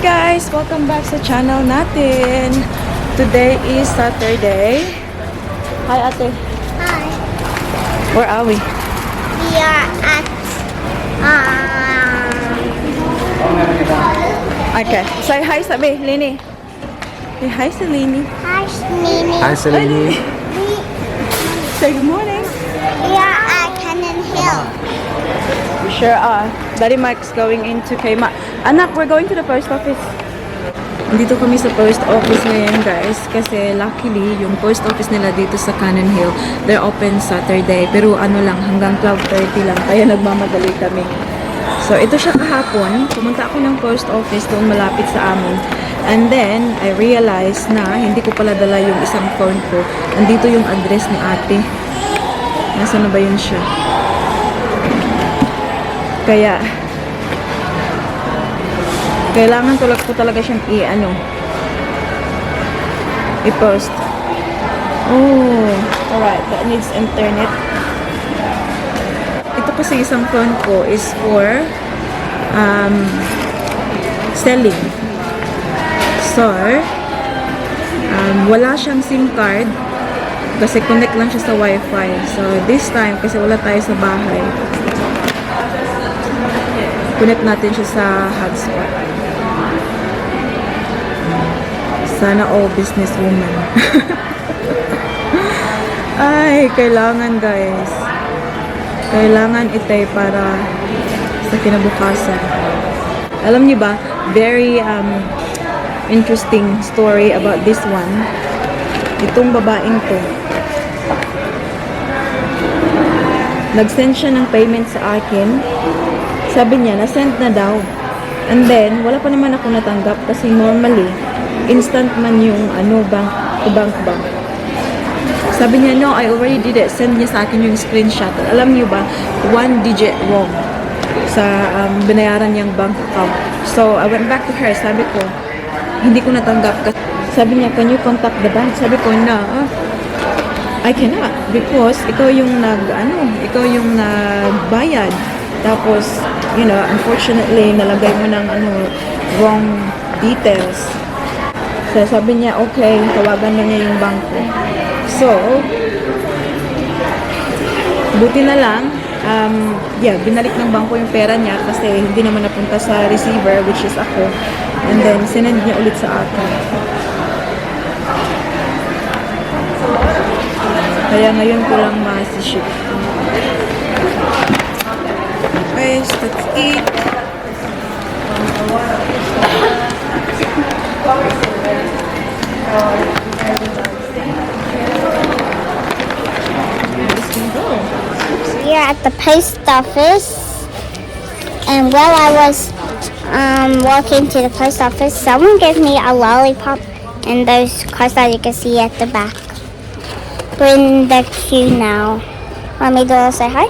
guys! Welcome back sa channel natin. Today is Saturday. Hi ate. Hi. Where are we? We are at Okay. Say hi sabi, Lini. Say hi sa Lini. Hi, Nini. Hi, Selene. Say good morning. We are at Canon Hill. We sure are. Daddy Mike's going into Kmart. Anak, we're going to the post office. Dito kami sa post office ngayon guys kasi luckily yung post office nila dito sa Canon Hill, they're open Saturday pero ano lang hanggang 12:30 lang kaya nagmamadali kami. So ito siya kahapon, pumunta ako ng post office doon malapit sa amin and then I realized na hindi ko pala dala yung isang phone ko. Andito yung address ni ate. Nasaan na ba yun siya? Kaya kailangan ko talaga siyang i-post. Oh, alright. That needs internet. Ito kasi isang phone ko is for selling. So, wala siyang SIM card kasi connect lang siya sa Wi-Fi. So, this time, kasi wala tayo sa bahay, connect natin siya sa hotspot. Sana all businesswoman. Ay, kailangan guys. Kailangan ito para sa kinabukasan. Alam niyo ba, very interesting story about this one. Itong babaeng to. Nag-send siya ng payment sa akin. Sabi niya, na-send na daw. And then, wala pa naman ako natanggap kasi normally, instant man yung bank to bank. Sabi niya, no, I already did it. Send niya sa akin yung screenshot. Alam niyo ba, 1 digit wrong sa binayaran niyang bank account. So, I went back to her. Sabi ko, hindi ko natanggap. Sabi niya, can you contact the bank? Sabi ko, no, I cannot because ikaw yung nagbayad. Tapos, unfortunately, nalagay mo ng wrong details. So, sabi niya, okay, tawagan na niya yung bangko. So, buti na lang, binalik ng bangko yung pera niya kasi hindi naman napunta sa receiver, which is ako. And then, sinend niya ulit sa akin. Kaya ngayon ko lang ma-ship. Guys, that's it. We are at the post office, and while I was walking to the post office, someone gave me a lollipop and those cards that you can see at the back. We're in the queue now. Want me to say hi?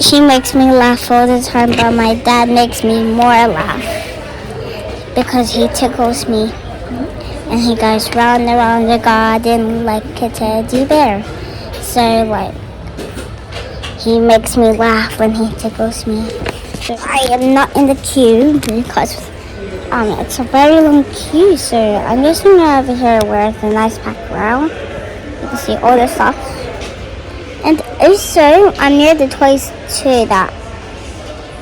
She makes me laugh all the time, but my dad makes me more laugh because he tickles me and he goes round and round the garden like a teddy bear. So he makes me laugh when he tickles me. So I am not in the queue because it's a very long queue, so I'm just gonna over here where the nice background. You can see all the stuff. And also, I'm near the toys too that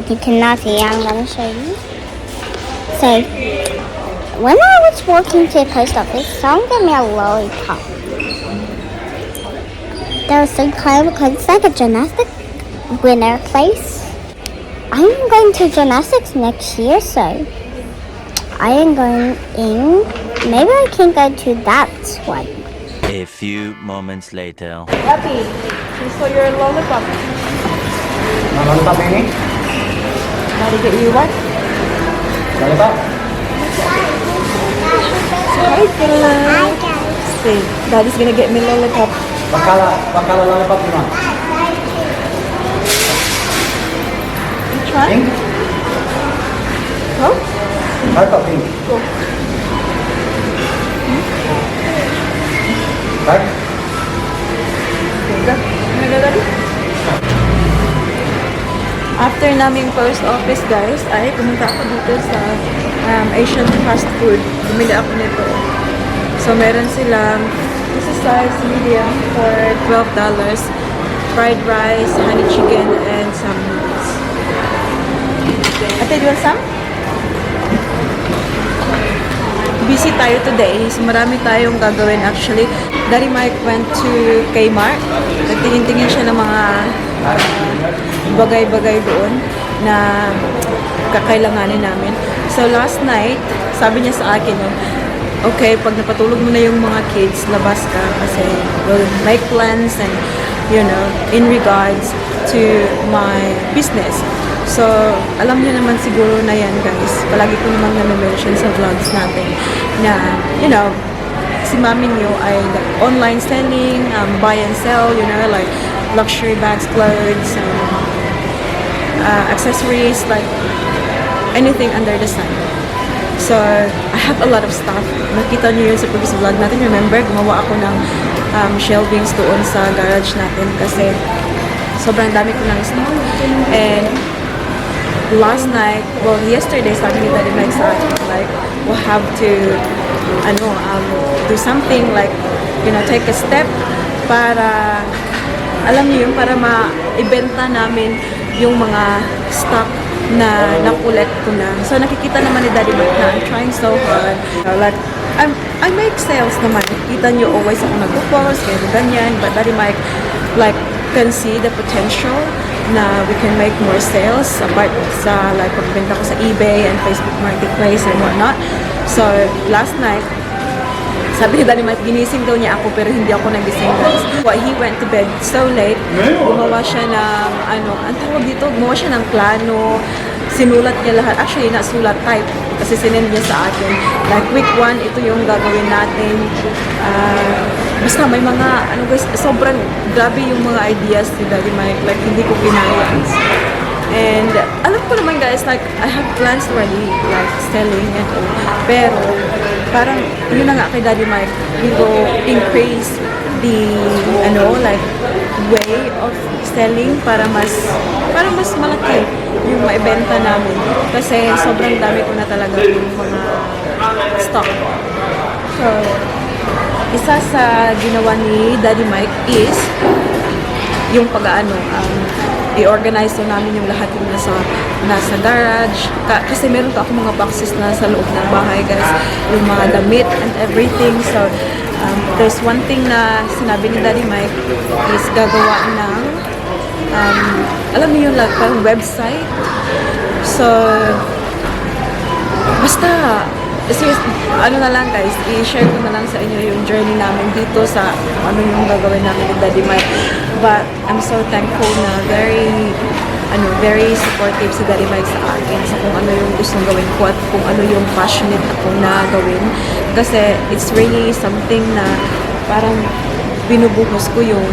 you cannot see. I'm gonna show you. So, when I was walking to the post office, someone gave me a lollipop. That was so kind because it's like a gymnastic winner place. I'm going to gymnastics next year, so I am going in. Maybe I can go to that one. A few moments later. Happy, so your lollipop. Lollipop ini? Daddy get you what? Lollipop? Hi, Killa. See, Daddy's gonna get me lollipop. Bakala lollipop gimana? Which one? Pink? Oh? Lollipop pink. Go. Right? Okay, go. Wanna go, Daddy? After naming post office, guys, ay pumunta ako dito sa Asian fast food. Bumili ako nito. So, meron silang, this is size medium for $12. Fried rice, honey chicken, and some noodles. Ate, do you want some? Busy tayo today, so marami tayong gagawin actually. Daddy Mike went to Kmart. Nagtingin-tingin siya ng mga bagay-bagay doon na kakailanganin namin. So last night, sabi niya sa akin, okay, pag napatulog mo na yung mga kids, labas ka kasi we'll make plans and, you know, in regards to my business. So, alam niyo naman siguro na yan, guys. Palagi ko naman na-mention sa vlogs natin na, you know, si mami niyo ay online selling, buy and sell, you know, like luxury bags, clothes, accessories, like anything under the sun. So, I have a lot of stuff. Nakita niyo yun sa previous vlog natin. Remember, gumawa ako ng shelvings doon sa garage natin kasi sobrang dami ko ng stock. And last night, well, yesterday, sabi ni Daddy Mike sa akin, like, we'll have to, do something, like, you know, take a step para, alam niyo yun, para ma-ibenta namin yung mga stock na nakulit ko na. So, nakikita naman ni Daddy Mike na I'm trying so hard. Like, I make sales naman. Nakikita niyo always ako nag-post, ganyan. But Daddy Mike, like, can see the potential na we can make more sales apart sa like pagbenta ko sa eBay and Facebook Marketplace and whatnot. So, last night, sabi ni Daddy Mike, ginising daw niya ako pero hindi ako nagising, guys. He went to bed so late. Gumawa siya ng, ang tawag dito, gumawa siya ng plano. Sinulat niya lahat. Actually, nasulat type kasi sinend niya sa akin. Like, week 1, ito yung gagawin natin. Basta may mga, guys, sobrang grabe yung mga ideas ni Daddy Mike. Like, hindi ko kinaya. And, alam ko naman, guys, like, I have plans already, like, selling and all. Pero, parang, yun na nga kay Daddy Mike, we will increase the, like, way of selling para mas malaki yung maibenta namin. Kasi, sobrang dami ko na talaga yung mga stock. So, isa sa ginawa ni Daddy Mike is yung i-organize na namin yung lahat yung nasa garage. Kasi meron ako mga boxes na sa loob ng bahay, guys. Yung mga damit and everything. So, there's one thing na sinabi ni Daddy Mike is gagawa ng alam niyo yung like, parang website. So, basta na lang, guys, i-share ko na lang sa inyo yung journey namin dito sa yung gagawin namin ni Daddy Mike. But I'm so thankful na very supportive si Daddy Mike sa akin sa kung ano yung gustong gawin ko at kung ano yung passionate ako na gawin. Kasi it's really something na parang binubuhos ko yung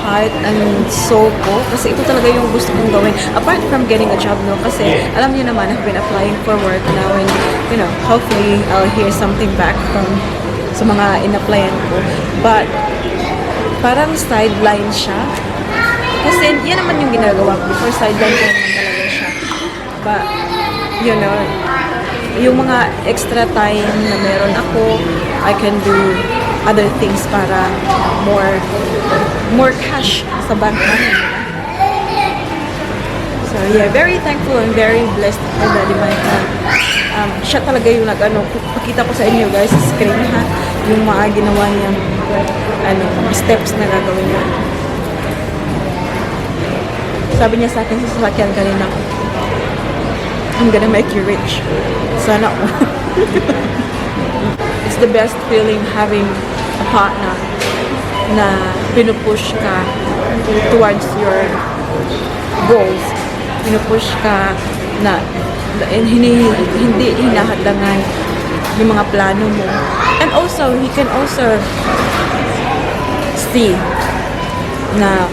heart and soul ko. Kasi ito talaga yung gusto kong gawin. Apart from getting a job, no? Kasi alam niyo naman, I've been applying for work now and, hopefully I'll hear something back from sa mga in-applyan ko. But, parang sideline siya. Kasi yan naman yung ginagawa ko before, sideline ko naman talaga siya. But, yung mga extra time na meron ako, I can do other things para more cash sa bank namin. So yeah, very thankful and very blessed for Daddy Mike. Siya talaga yung pakita ko sa inyo, guys, sa screen, ha, yung mga ginawa niyang steps na gagawin niya. Sabi niya sa akin sa sasakyan kanina, I'm gonna make you rich. Sana ako. It's the best feeling having a partner na pinupush ka towards your goals. Pinupush ka na hindi hinahadlangan yung mga plano mo. And also, he can also see na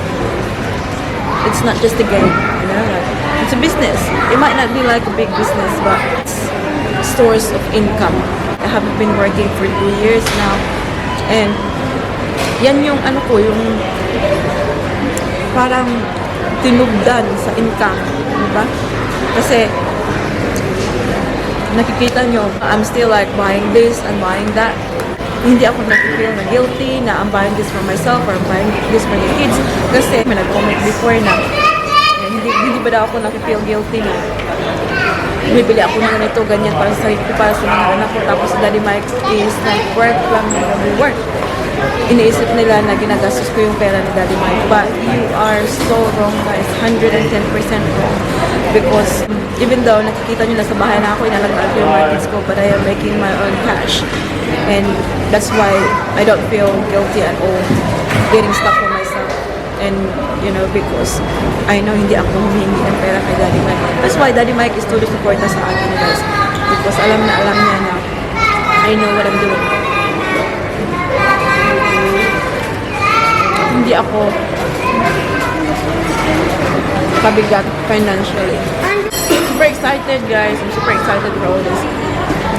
it's not just a game, like, it's a business. It might not be like a big business, but it's a source of income. I haven't been working for 2 years now, and yan yung yung parang tinubdan sa income, di ba? Kasi nakikita nyo, I'm still like buying this and buying that. Hindi ako nakifeel na guilty na I'm buying this for myself or I'm buying this for the kids. Kasi may nag-comment before na hindi ba daw ako nakifeel guilty na bibili ako ng ganito, ganyan para sa sarili ko, para sa mga anak ko. Tapos Daddy Mike is nag-work lang, nag-work. Iniisip nila na ginagastos ko yung pera ni Daddy Mike. But you are so wrong, guys. 110% wrong. Because even though nakikita nyo na sa bahay na ako, inalagaan ko yung markets ko, but I am making my own cash. And that's why I don't feel guilty at all getting stuck for myself. And, you know, because I know hindi ako humihingi ng pera kay Daddy Mike. That's why Daddy Mike is tulad supporta sa akin, guys. Because alam niya na I know what I'm doing. Hindi ako kabigat financially. Super excited, guys. I'm super excited for all this.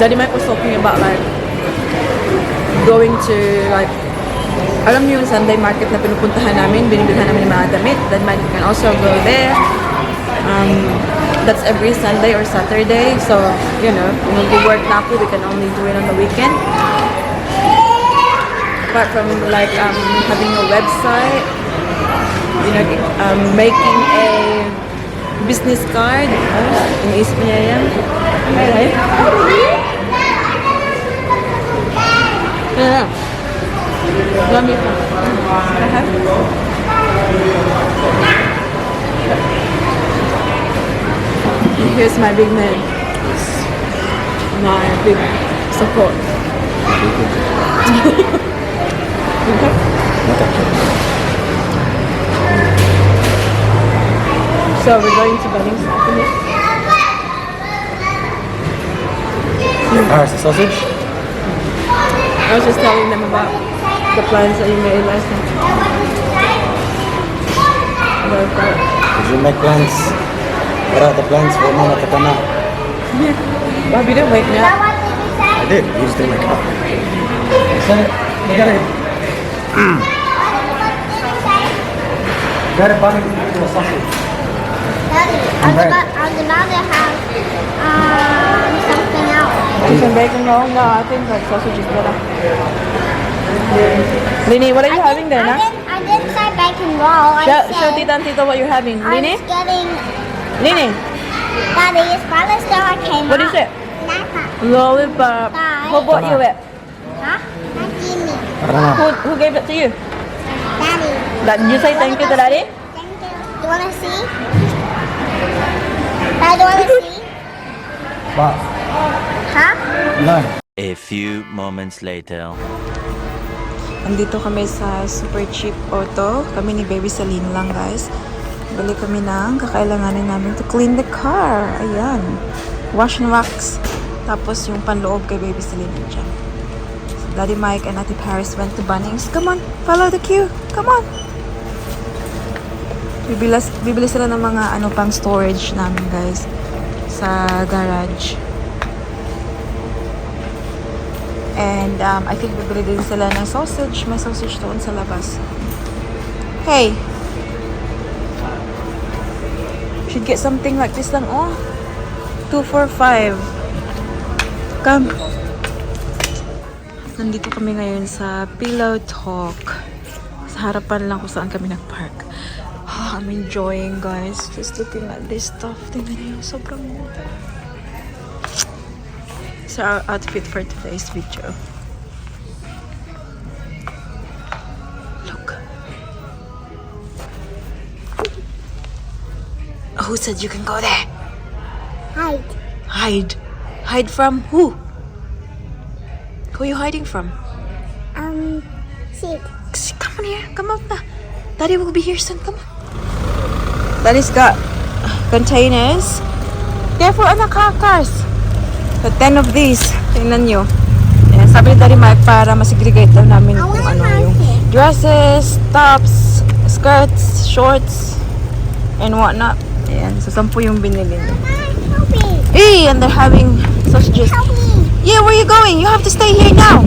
Daddy Mike was talking about like going to like, alam niyo yung Sunday market na pinupuntahan namin, binibilhan namin ng mga damit. Daddy Mike can also go there. That's every Sunday or Saturday. So, you know, when we work na ako, we can only do it on the weekend. Apart from like having a website, you know, making a business card. Iniisip niya yan. Okay. Yeah. Lamig pa. Here's my big man. My big support. So we're going to Bunnings after this. How's the sausage? I was just telling them about the plans that you made last night. Did you make plans? What are the plans for Mama Takana? Yeah. Bobby didn't wake me up. I did. You just didn't wake up. You got it. Got a bunny to a sausage. Daddy, I'm about to have something else. And some bacon roll? No, I think that sausage is better. Lini, what are you having there, I nah? didn't say bacon roll. Show Tita and Tito what you're having. I Lini? was getting, Lini, Daddy, it's by the store I came what is it? Napa. Lollipop. Bye. Who bought you it? Huh? Not Jimmy. Who gave it to you? Daddy. Did you say thank you to Daddy? Thank you. Do you want to see? Dad, do you want to see? What? Huh? No. A few moments later. Andito kami sa super cheap auto. Kami ni Baby Celine lang, guys. Balik kami ng kakailanganin namin to clean the car. Ayan. Wash and wax. Tapos yung panloob kay Baby Celine dyan. So, Daddy Mike and Ate Paris went to Bunnings. Come on, follow the queue. Come on. Bibili sila ng mga ano pang storage namin, guys. Sa garage. And I think bibili din sila ng sausage. May sausage doon sa labas. Hey! Should get something like this lang. Oh! 245. Come! Nandito kami ngayon sa Pillow Talk. Sa harapan lang kung saan kami nag-park. Oh, I'm enjoying, guys. Just looking at this stuff. Tingnan niyo. Sobrang ganda. It's our outfit for today's video. Look. Who said you can go there? Hide. Hide. Hide from who? Who are you hiding from? Sit. Come on here. Come on na. Daddy will be here soon. Come on. Daddy's got containers. Careful, anak, cars. So, 10 of these. Tingnan nyo. Ayan, sabi ni Daddy Mike para masegregate daw namin kung ano yung dresses, tops, skirts, shorts, and whatnot. Ayan, so 10 yung binili niya. Help me. Hey, and they're having sausages. Help me. Yeah, where are you going? You have to stay here now.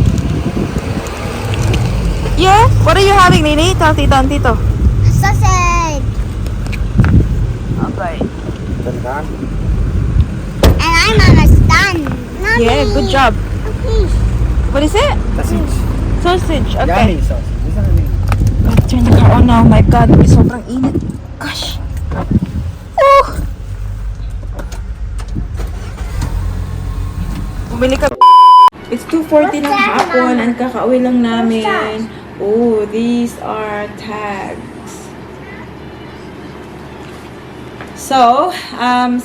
Yeah? What are you having, Nini? Tell Tita and Tito. Sausage. Done. And I'm almost done. Mommy. Yeah, good job. Okay. What is it? Sausage. Sausage. Okay. Yummy sausage. Isn't it? Let's turn the car on now. Oh my God, sobrang init. Gosh. Oh! Bumili ka. It's 2:40 ng hapon and kakauwi lang namin. Oh, these are tags. So,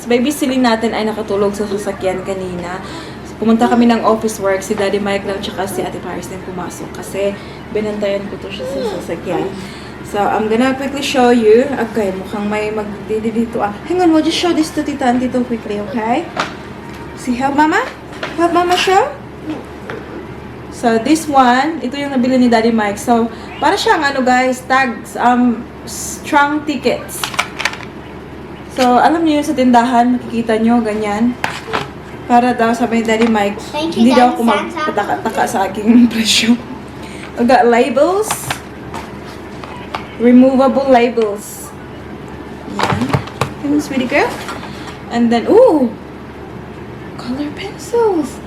baby Celine natin ay nakatulog sa sasakyan kanina. So, pumunta kami ng office work. Si Daddy Mike lang tsaka si Ate Paris din pumasok kasi binantayan ko to siya sa sasakyan. So, I'm gonna quickly show you. Okay, mukhang may magdidi dito. Hang on, we'll just show this to Tita and Tito quickly, okay? See, help Mama? Help Mama show? So, this one, ito yung nabili ni Daddy Mike. So, para siyang ano guys, tags, strong tickets. So, alam niyo yun sa tindahan, makikita nyo, ganyan. Para daw, sabi ni Daddy Mike, Thank you, hindi daw Daddy ako magpataka-taka sa aking presyo. I got labels. Removable labels. Yan. Yung sweetie girl. And then, ooh! Color pencils.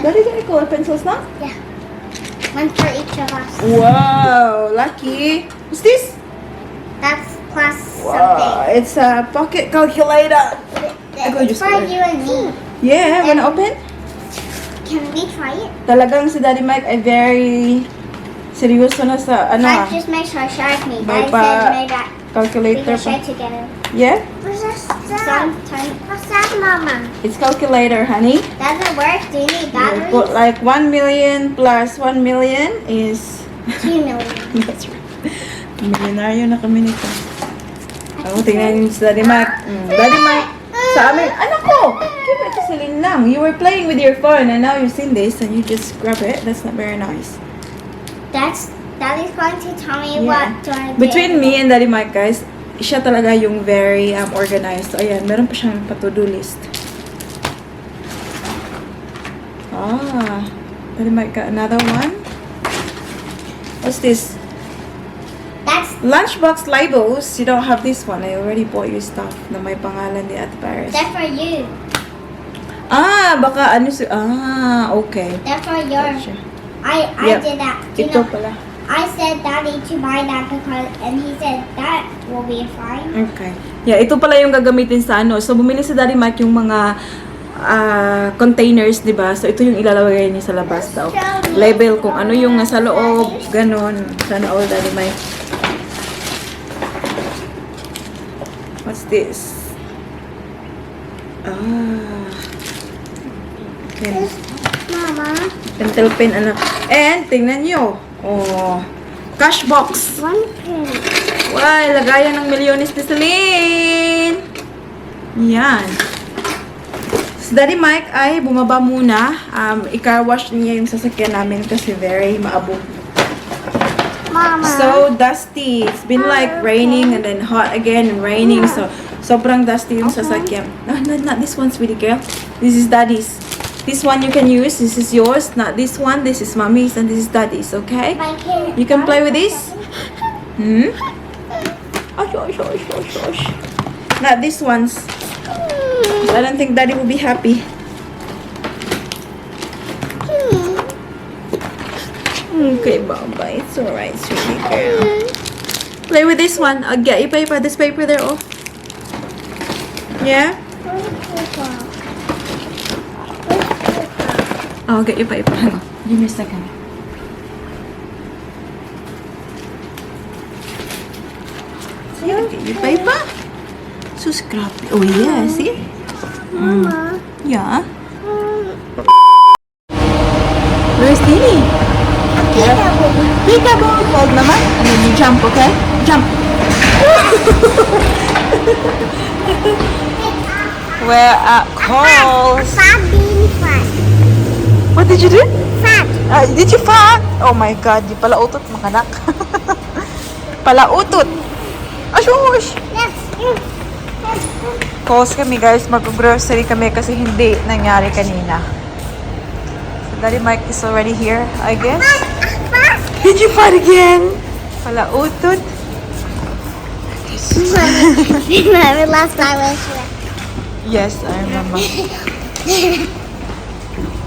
Daddy, got color pencils now? Yeah. One for each of us. Wow! Lucky! What's this? That's plus Wow! something. It's a pocket calculator. Ako, It's just for color. you and me. Yeah, wanna open? Can we try it? Talagang si Daddy Mike ay very seryoso na sa, ano Dad, just make sure share with me. May Dad pa- said maybe we calculator can share pa. together. Yeah? What's that? What's that, Mama? It's calculator, honey. Doesn't work. Do you need You batteries? put like 1 million plus 1 million is... 2 million. That's right. Milyonaryo na kami nito. Ako, tingnan yung si Daddy Mike. Daddy Mike, sa amin, anak ko! Keep it to Celine lang. You were playing with your phone and now you've seen this and you just grab it. That's not very nice. Daddy's going to tell me Yeah. what to do. Between me and Daddy Mike, guys, siya talaga yung very organized. So, ayan, meron pa siyang pa-to-do list. Ah, Daddy Mike got another one. What's this? That's Lunchbox labels. You don't have this one. I already bought you stuff na may pangalan ni Ate Paris. that for you. Ah, baka ano si... Ah, okay. That for your. Gotcha. I Yep. did that. You Ito know, pala. I said Daddy to buy that because, and he said that will be fine. Okay. Yeah, ito pala yung gagamitin sa ano. So, bumili si Daddy Mike yung mga containers, di ba? So, ito yung ilalagay niya sa labas daw. Label kung ano yung nasa loob, ganon. Sana all, Daddy Mike. What's this? Ah. Okay. Mama, Pentel pen, anak. And, tingnan nyo. Oh. Cash box. one pin. Wow, lagayan ng milyones ni Celine. Yan. Si Daddy Mike ay bumaba muna. I-car wash niya yung sasakyan namin kasi very maabog. Mama. So dusty. It's been like raining and then hot again and raining. So, sobrang dusty yung sasakyan. No, not this one, sweetie girl. This is Daddy's. This one you can use. This is yours. Not this one. This is Mommy's and this is Daddy's, okay? My kid. You can play with this. Hmm? Osh. Not this one's. I don't think Daddy will be happy. Okay, Baba. It's alright, sweetie girl. Play with this one. I'll get you paper. This paper there, oh. Yeah? I'll get you paper. Hang on. Give me a second. See, I'll get you paper. So scrappy. Oh, yeah, see? Mama. Yeah. Where's Tini? Peekaboo. Hold naman. And then you jump, okay? Jump. We're at Coles. Fat being fat. What did you do? Fat. Did you fart? Oh my God, di pala utot, makanak. Pala utot. Ashush! Yes. Coles kami guys, mag-grocery kami kasi hindi nangyari kanina. So Daddy Mike is already here, I guess. Fat. Did you fart again? Pala utot. Remember last time I was here. Yes, I remember.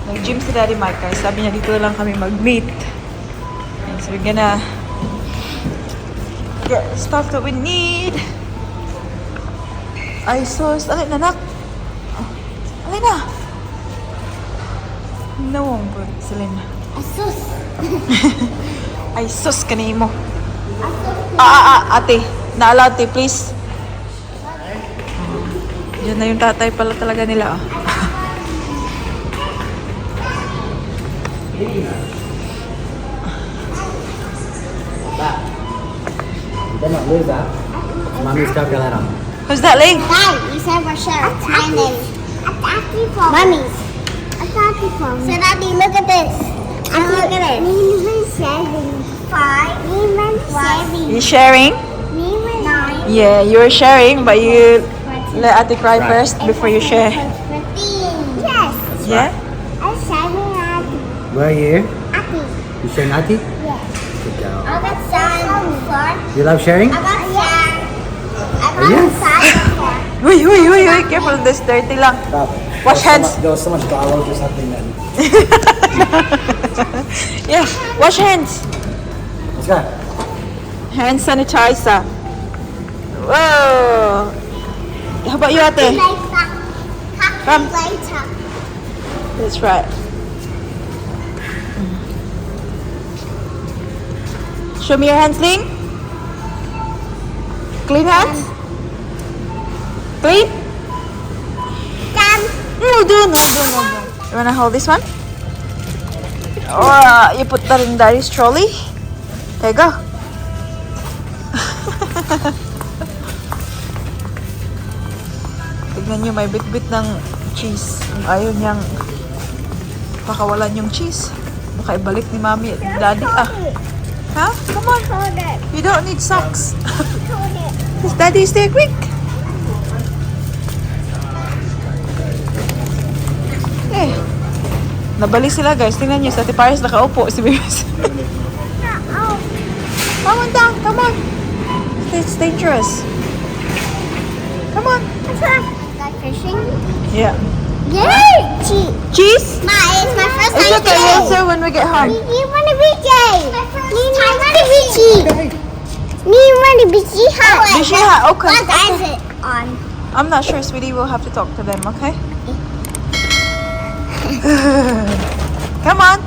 Nag-gym si Daddy Mike. Kaya sabi niya dito lang kami mag-meet. And so we're gonna get stuff that we need. Ay, sus. Alin na, nak? Alin na? No, I'm good. Selena. Asus. Ay, sus, kanimo. Ate. Na-allow, ate, please. Diyan na yung tatay pala talaga nila, oh. Then not lose that. Mommy's calculator. Who's that, Lee? Dad, you said we're sharing. My name. Mummy's. So Daddy, look at this. Look at it. Five. You sharing? 9. Yeah, you're sharing, but you let ate cry first before you share. 15. Yes. Yeah? I'm sharing at Where are you? Aki. You sharing Ati? Yes. Good girl. I got sand before. You love sharing? I got sand. I got Yes. sand before. Uy, careful, this dirty lang. Stop. Wash hands. There was so much garlic or something then. Yeah, wash hands. Let's go. Hand sanitizer. Whoa. How about you, ate? Later. Come. Later. That's right. Show me your hands, Ling. Clean hands. Clean. Done. No. You wanna hold this one? Or you put that in Daddy's trolley? Okay, go. Tignan nyo, may bit-bit ng cheese. Ayaw niyang pakawalan yung cheese. Baka ibalik ni Mami at Daddy. Ha? Come on. Hold it. You don't need socks. Hold it. Because Daddy is there quick. Eh. Nabali sila, guys. Tingnan nyo. Sa Ate Paris nakaupo. Si Bibis. Oh. Come on down. Come on. It's dangerous. Come on. Got fishing? Yeah. Yay! Cheese. Cheese? It's my first It's time okay. today. We'll answer when we get home. You want to be gay? Me want to be cheese. Me want to be cheese. Bishi ha, okay. What is it on? I'm not sure, sweetie. We'll have to talk to them, okay? Come on.